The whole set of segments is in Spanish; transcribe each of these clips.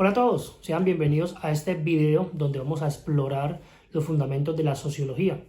Hola a todos, sean bienvenidos a este video donde vamos a explorar los fundamentos de la sociología.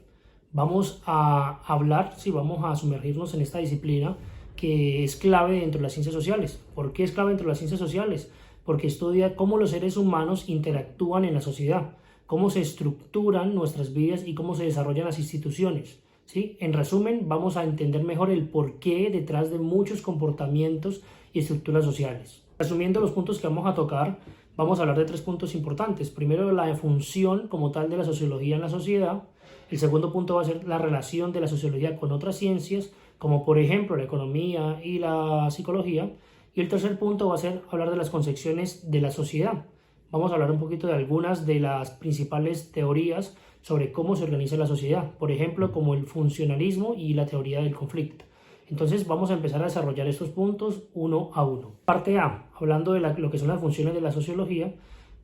Vamos a hablar, vamos a sumergirnos en esta disciplina que es clave dentro de las ciencias sociales. ¿Por qué es clave dentro de las ciencias sociales? Porque estudia cómo los seres humanos interactúan en la sociedad, cómo se estructuran nuestras vidas y cómo se desarrollan las instituciones. ¿Sí? En resumen, vamos a entender mejor el porqué detrás de muchos comportamientos y estructuras sociales. Resumiendo los puntos que vamos a tocar, vamos a hablar de tres puntos importantes. Primero, la función como tal de la sociología en la sociedad. El segundo punto va a ser la relación de la sociología con otras ciencias, como por ejemplo la economía y la psicología. Y el tercer punto va a ser hablar de las concepciones de la sociedad. Vamos a hablar un poquito de algunas de las principales teorías sobre cómo se organiza la sociedad, por ejemplo, como el funcionalismo y la teoría del conflicto. Entonces vamos a empezar a desarrollar estos puntos uno a uno. Parte A, hablando de lo que son las funciones de la sociología,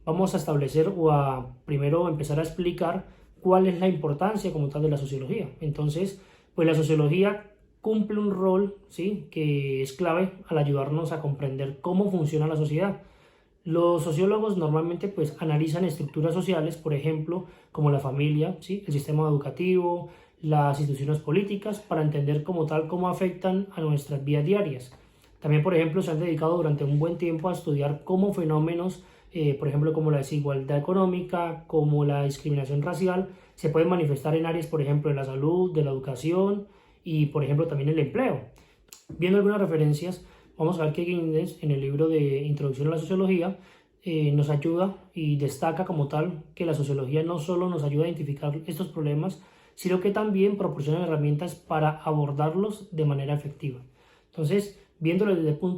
vamos a establecer o a primero empezar a explicar cuál es la importancia como tal de la sociología. Entonces, pues la sociología cumple un rol, ¿sí?, que es clave al ayudarnos a comprender cómo funciona la sociedad. Los sociólogos normalmente pues analizan estructuras sociales, por ejemplo, como la familia, ¿sí?, el sistema educativo, las instituciones políticas, para entender como tal cómo afectan a nuestras vidas diarias. También, por ejemplo, se han dedicado durante un buen tiempo a estudiar cómo fenómenos, por ejemplo, como la desigualdad económica, como la discriminación racial, se pueden manifestar en áreas, por ejemplo, de la salud, de la educación y, por ejemplo, también el empleo. Viendo algunas referencias, vamos a ver que Guinness, en el libro de Introducción a la Sociología, nos ayuda y destaca como tal que la sociología no solo nos ayuda a identificar estos problemas, sino que también proporciona herramientas para abordarlos de manera efectiva. Entonces, viéndolo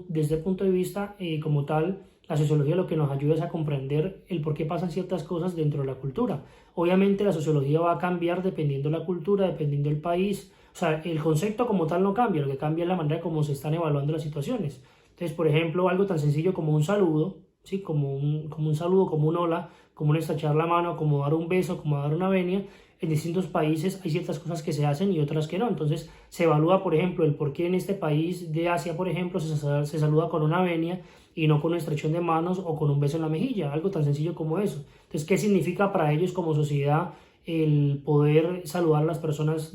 desde el punto de vista como tal, la sociología lo que nos ayuda es a comprender el por qué pasan ciertas cosas dentro de la cultura. Obviamente la sociología va a cambiar dependiendo de la cultura, dependiendo del país. O sea, el concepto como tal no cambia, lo que cambia es la manera como se están evaluando las situaciones. Entonces, por ejemplo, algo tan sencillo como un saludo, ¿sí?, como un saludo, como un hola, como un estrechar la mano, como dar un beso, como dar una venia. En distintos países hay ciertas cosas que se hacen y otras que no. Entonces se evalúa, por ejemplo, el por qué en este país de Asia, por ejemplo, se saluda con una venia y no con una estrección de manos o con un beso en la mejilla, algo tan sencillo como eso. Entonces, ¿qué significa para ellos como sociedad el poder saludar a las personas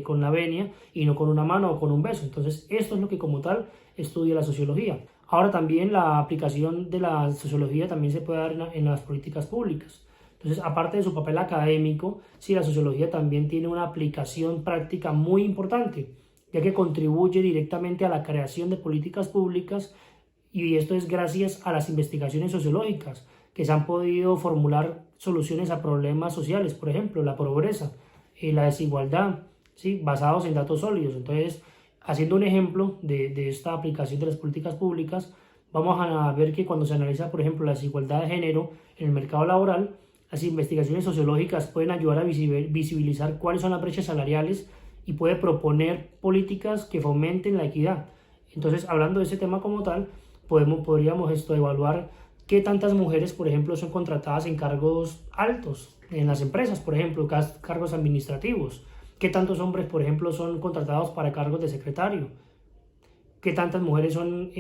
con la venia y no con una mano o con un beso? Entonces, esto es lo que como tal estudia la sociología. Ahora también la aplicación de la sociología también se puede dar en las políticas públicas. Entonces, aparte de su papel académico, sí, la sociología también tiene una aplicación práctica muy importante, ya que contribuye directamente a la creación de políticas públicas, y esto es gracias a las investigaciones sociológicas que se han podido formular soluciones a problemas sociales, por ejemplo, la pobreza, la desigualdad, ¿sí?, basados en datos sólidos. Entonces, haciendo un ejemplo de esta aplicación de las políticas públicas, vamos a ver que cuando se analiza, por ejemplo, la desigualdad de género en el mercado laboral, las investigaciones sociológicas pueden ayudar a visibilizar cuáles son las brechas salariales y puede proponer políticas que fomenten la equidad. Entonces, hablando de ese tema como tal, podríamos evaluar qué tantas mujeres, por ejemplo, son contratadas en cargos altos en las empresas, por ejemplo, cargos administrativos. ¿Qué tantos hombres, por ejemplo, son contratados para cargos de secretario? ¿Qué tantas mujeres son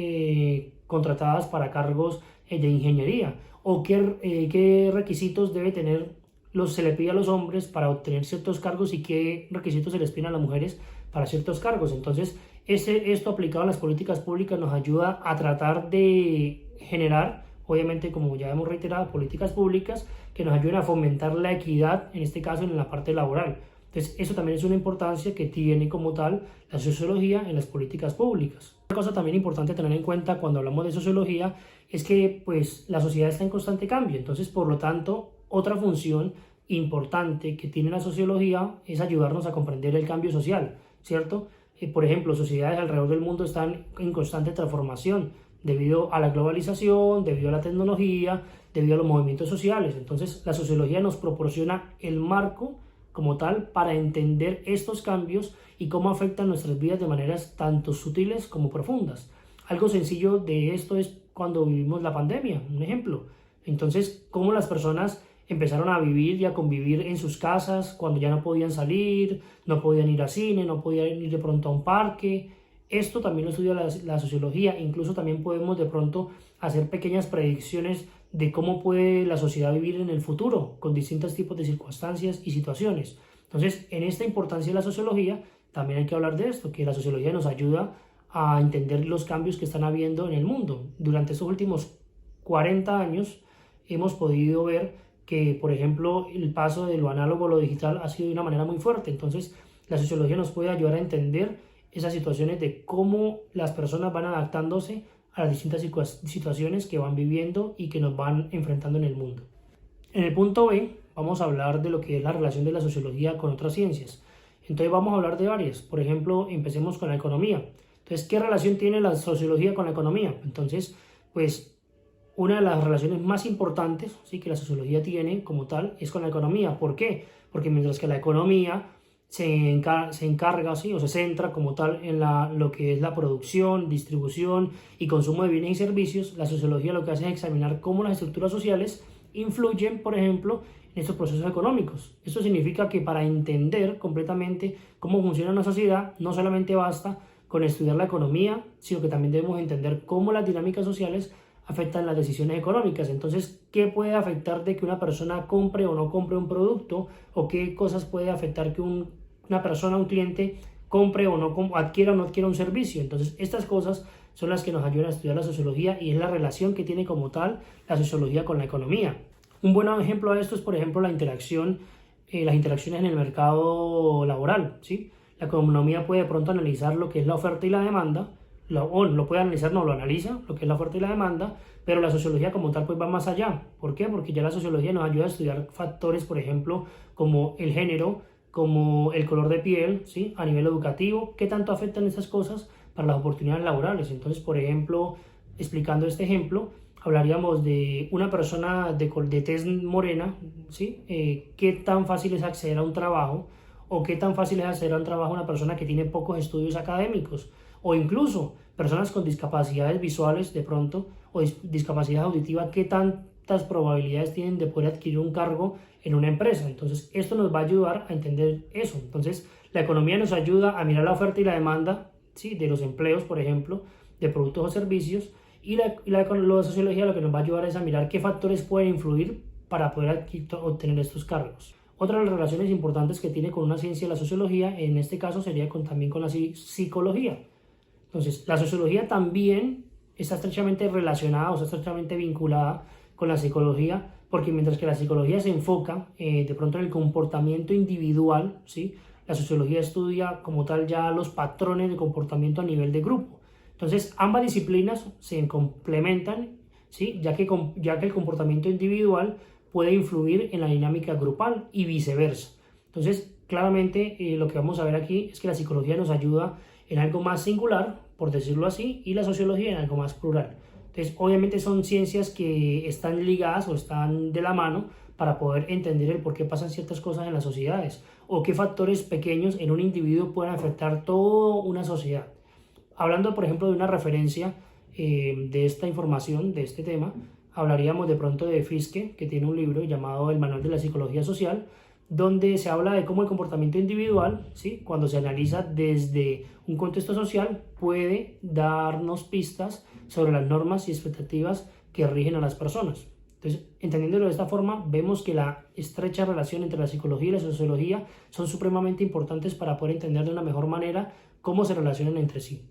contratadas para cargos de ingeniería? ¿O qué requisitos se le pide a los hombres para obtener ciertos cargos y qué requisitos se les piden a las mujeres para ciertos cargos? Entonces, esto aplicado a las políticas públicas nos ayuda a tratar de generar, obviamente, como ya hemos reiterado, políticas públicas que nos ayuden a fomentar la equidad, en este caso en la parte laboral. Entonces, eso también es una importancia que tiene como tal la sociología en las políticas públicas. Una cosa también importante a tener en cuenta cuando hablamos de sociología es que pues, la sociedad está en constante cambio. Entonces, por lo tanto, otra función importante que tiene la sociología es ayudarnos a comprender el cambio social, ¿cierto? Por ejemplo, sociedades alrededor del mundo están en constante transformación debido a la globalización, debido a la tecnología, debido a los movimientos sociales. Entonces, la sociología nos proporciona el marco como tal para entender estos cambios y cómo afectan nuestras vidas de maneras tanto sutiles como profundas. Algo sencillo de esto es cuando vivimos la pandemia, un ejemplo. Entonces, cómo las personas empezaron a vivir y a convivir en sus casas cuando ya no podían salir, no podían ir al cine, no podían ir de pronto a un parque. Esto también lo estudia la sociología. Incluso también podemos de pronto hacer pequeñas predicciones de cómo puede la sociedad vivir en el futuro con distintos tipos de circunstancias y situaciones. Entonces, en esta importancia de la sociología, también hay que hablar de esto, que la sociología nos ayuda a entender los cambios que están habiendo en el mundo. Durante estos últimos 40 años hemos podido ver que, por ejemplo, el paso de lo análogo a lo digital ha sido de una manera muy fuerte. Entonces, la sociología nos puede ayudar a entender esas situaciones de cómo las personas van adaptándose a las distintas situaciones que van viviendo y que nos van enfrentando en el mundo. En el punto B vamos a hablar de lo que es la relación de la sociología con otras ciencias. Entonces vamos a hablar de varias. Por ejemplo, empecemos con la economía. Entonces, ¿qué relación tiene la sociología con la economía? Entonces, pues una de las relaciones más importantes, ¿sí?, que la sociología tiene como tal es con la economía. ¿Por qué? Porque mientras que la economía se encarga, ¿sí?, o se centra como tal en lo que es la producción, distribución y consumo de bienes y servicios, la sociología lo que hace es examinar cómo las estructuras sociales influyen, por ejemplo, en estos procesos económicos. Esto significa que para entender completamente cómo funciona una sociedad, no solamente basta con estudiar la economía, sino que también debemos entender cómo las dinámicas sociales afectan las decisiones económicas. Entonces, ¿qué puede afectar de que una persona compre o no compre un producto? ¿O qué cosas puede afectar que una persona, un cliente, compre o no adquiera o no adquiera un servicio? Entonces, estas cosas son las que nos ayudan a estudiar la sociología y es la relación que tiene como tal la sociología con la economía. Un buen ejemplo de esto es, por ejemplo, las interacciones en el mercado laboral, ¿sí? La economía puede de pronto analizar lo que es la oferta y la demanda, lo puede analizar, no lo analiza, lo que es la oferta y la demanda, pero la sociología como tal pues va más allá. ¿Por qué? Porque ya la sociología nos ayuda a estudiar factores, por ejemplo, como el género, como el color de piel, ¿sí?, a nivel educativo, qué tanto afectan estas cosas para las oportunidades laborales. Entonces, por ejemplo, explicando este ejemplo, hablaríamos de una persona de tez morena, ¿sí?, qué tan fácil es acceder a un trabajo o qué tan fácil es acceder a un trabajo a una persona que tiene pocos estudios académicos, o incluso personas con discapacidades visuales de pronto, o discapacidad auditiva, qué tantas probabilidades tienen de poder adquirir un cargo en una empresa. Entonces, esto nos va a ayudar a entender eso. Entonces, la economía nos ayuda a mirar la oferta y la demanda, ¿sí?, de los empleos, por ejemplo, de productos o servicios, y la sociología lo que nos va a ayudar es a mirar qué factores pueden influir para poder obtener estos cargos. Otra de las relaciones importantes que tiene con una ciencia la sociología, en este caso sería también con la psicología. Entonces, la sociología también está estrechamente relacionada o está estrechamente vinculada con la psicología, porque mientras que la psicología se enfoca de pronto en el comportamiento individual, ¿sí?, la sociología estudia como tal ya los patrones de comportamiento a nivel de grupo. Entonces, ambas disciplinas se complementan, ¿sí?, ya que el comportamiento individual puede influir en la dinámica grupal y viceversa. Entonces, claramente lo que vamos a ver aquí es que la psicología nos ayuda en algo más singular, por decirlo así, y la sociología en algo más plural. Entonces, obviamente son ciencias que están ligadas o están de la mano para poder entender el por qué pasan ciertas cosas en las sociedades o qué factores pequeños en un individuo pueden afectar toda una sociedad. Hablando, por ejemplo, de una referencia de esta información, de este tema, hablaríamos de pronto de Fiske, que tiene un libro llamado El Manual de la Psicología Social, donde se habla de cómo el comportamiento individual, ¿sí?, cuando se analiza desde un contexto social, puede darnos pistas sobre las normas y expectativas que rigen a las personas. Entonces, entendiéndolo de esta forma, vemos que la estrecha relación entre la psicología y la sociología son supremamente importantes para poder entender de una mejor manera cómo se relacionan entre sí.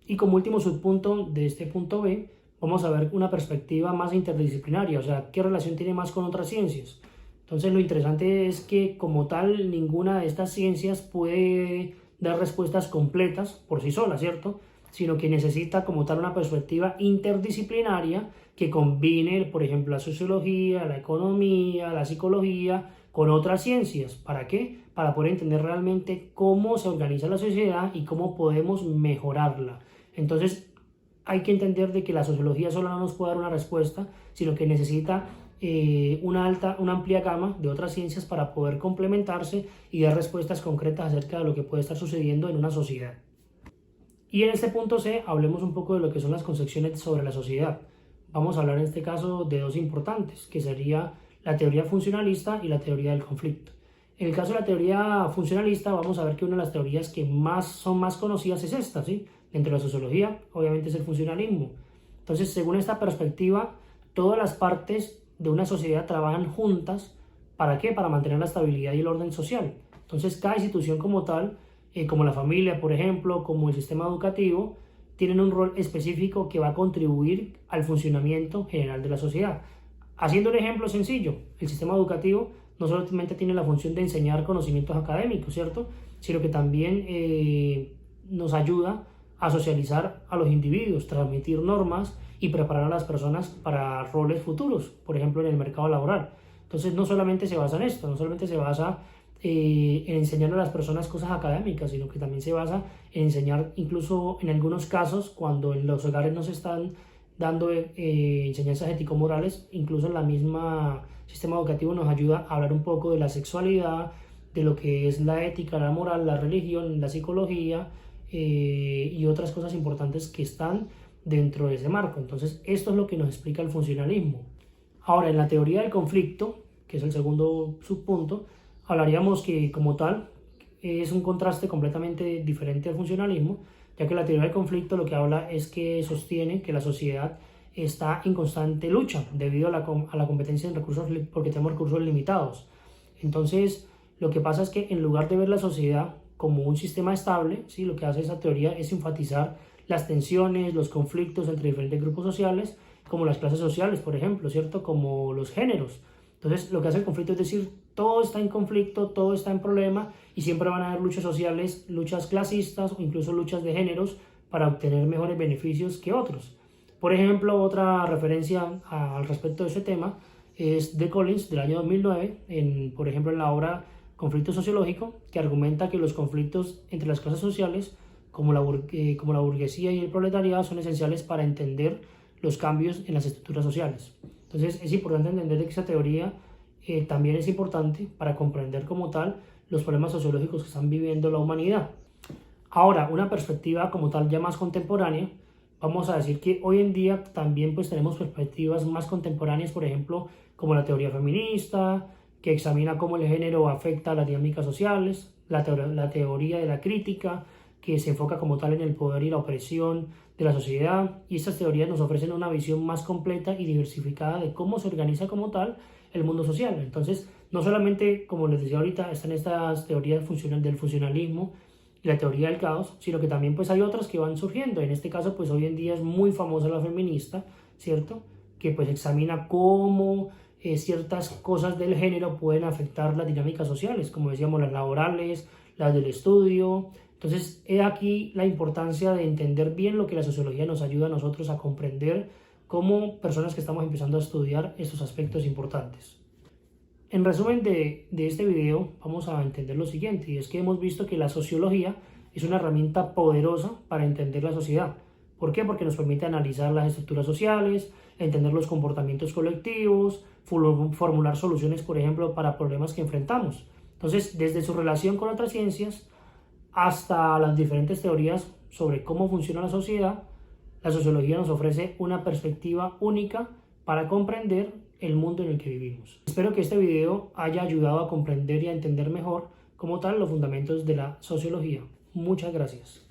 Y como último subpunto de este punto B, vamos a ver una perspectiva más interdisciplinaria, o sea, qué relación tiene más con otras ciencias. Entonces, lo interesante es que como tal, ninguna de estas ciencias puede dar respuestas completas por sí sola, ¿cierto?, sino que necesita como tal una perspectiva interdisciplinaria que combine, por ejemplo, la sociología, la economía, la psicología con otras ciencias. ¿Para qué? Para poder entender realmente cómo se organiza la sociedad y cómo podemos mejorarla. Entonces, hay que entender de que la sociología solo no nos puede dar una respuesta, sino que necesita una amplia gama de otras ciencias para poder complementarse y dar respuestas concretas acerca de lo que puede estar sucediendo en una sociedad. Y en este punto C, hablemos un poco de lo que son las concepciones sobre la sociedad. Vamos a hablar en este caso de dos importantes, que sería la teoría funcionalista y la teoría del conflicto. En el caso de la teoría funcionalista, vamos a ver que una de las teorías que son más conocidas es esta, ¿sí? Dentro de la sociología, obviamente, es el funcionalismo. Entonces, según esta perspectiva, todas las partes de una sociedad trabajan juntas. ¿Para qué? Para mantener la estabilidad y el orden social. Entonces, cada institución como tal, como la familia, por ejemplo, como el sistema educativo, tienen un rol específico que va a contribuir al funcionamiento general de la sociedad. Haciendo un ejemplo sencillo, el sistema educativo no solamente tiene la función de enseñar conocimientos académicos, ¿cierto? Sino que también nos ayuda a socializar a los individuos, transmitir normas y preparar a las personas para roles futuros, por ejemplo, en el mercado laboral. Entonces, no solamente se basa en esto, no solamente se basa en enseñar a las personas cosas académicas, sino que también se basa en enseñar, incluso en algunos casos, cuando en los hogares no se están dando enseñanzas ético-morales, incluso en la misma sistema educativo nos ayuda a hablar un poco de la sexualidad, de lo que es la ética, la moral, la religión, la psicología y otras cosas importantes que están dentro de ese marco. Entonces, esto es lo que nos explica el funcionalismo. Ahora, en la teoría del conflicto, que es el segundo subpunto, hablaríamos que como tal es un contraste completamente diferente al funcionalismo, ya que la teoría del conflicto lo que habla es que sostiene que la sociedad está en constante lucha debido a la competencia en recursos, porque tenemos recursos limitados. Entonces, lo que pasa es que en lugar de ver la sociedad como un sistema estable, ¿sí? Lo que hace esa teoría es enfatizar las tensiones, los conflictos entre diferentes grupos sociales, como las clases sociales, por ejemplo, ¿cierto? Como los géneros. Entonces, lo que hace el conflicto es decir, todo está en conflicto, todo está en problema y siempre van a haber luchas sociales, luchas clasistas o incluso luchas de géneros para obtener mejores beneficios que otros. Por ejemplo, otra referencia al respecto de ese tema es de Collins del año 2009, por ejemplo, en la obra Conflicto Sociológico, que argumenta que los conflictos entre las clases sociales, como la burguesía y el proletariado, son esenciales para entender los cambios en las estructuras sociales. Entonces, es importante entender que esa teoría también es importante para comprender como tal los problemas sociológicos que están viviendo la humanidad. Ahora, una perspectiva como tal ya más contemporánea, vamos a decir que hoy en día también pues tenemos perspectivas más contemporáneas, por ejemplo, como la teoría feminista, que examina cómo el género afecta a las dinámicas sociales, la teoría de la crítica, que se enfoca como tal en el poder y la opresión de la sociedad, y estas teorías nos ofrecen una visión más completa y diversificada de cómo se organiza como tal el mundo social. Entonces, no solamente, como les decía ahorita, están estas teorías del funcionalismo y la teoría del caos, sino que también pues hay otras que van surgiendo. En este caso, pues hoy en día es muy famosa la feminista, ¿cierto? Que pues examina cómo ciertas cosas del género pueden afectar las dinámicas sociales, como decíamos, las laborales, las del estudio. Entonces, he aquí la importancia de entender bien lo que la sociología nos ayuda a nosotros a comprender como personas que estamos empezando a estudiar estos aspectos importantes. En resumen de este video, vamos a entender lo siguiente, y es que hemos visto que la sociología es una herramienta poderosa para entender la sociedad. ¿Por qué? Porque nos permite analizar las estructuras sociales, entender los comportamientos colectivos, formular soluciones, por ejemplo, para problemas que enfrentamos. Entonces, desde su relación con otras ciencias hasta las diferentes teorías sobre cómo funciona la sociedad, la sociología nos ofrece una perspectiva única para comprender el mundo en el que vivimos. Espero que este video haya ayudado a comprender y a entender mejor como tal los fundamentos de la sociología. Muchas gracias.